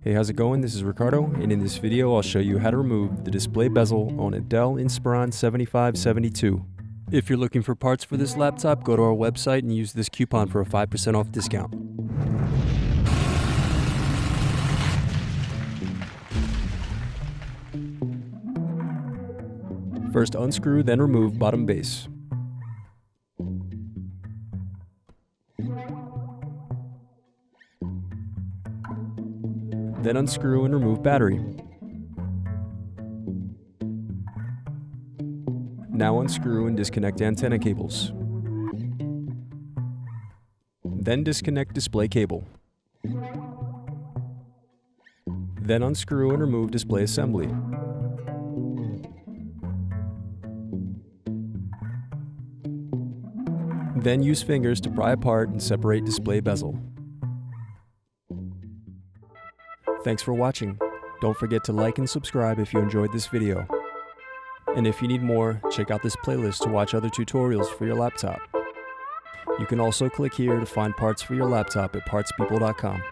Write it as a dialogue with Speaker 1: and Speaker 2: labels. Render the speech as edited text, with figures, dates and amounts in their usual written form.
Speaker 1: Hey, how's it going? This is Ricardo, and in this video I'll show you how to remove the display bezel on a Dell Inspiron 7572. If you're looking for parts for this laptop, go to our website and use this coupon for a 5% off discount. First unscrew, then remove bottom base. Then unscrew and remove battery. Now unscrew and disconnect antenna cables. Then disconnect display cable. Then unscrew and remove display assembly. Then use fingers to pry apart and separate display bezel. Thanks for watching. Don't forget to like and subscribe if you enjoyed this video. And if you need more, check out this playlist to watch other tutorials for your laptop. You can also click here to find parts for your laptop at partspeople.com.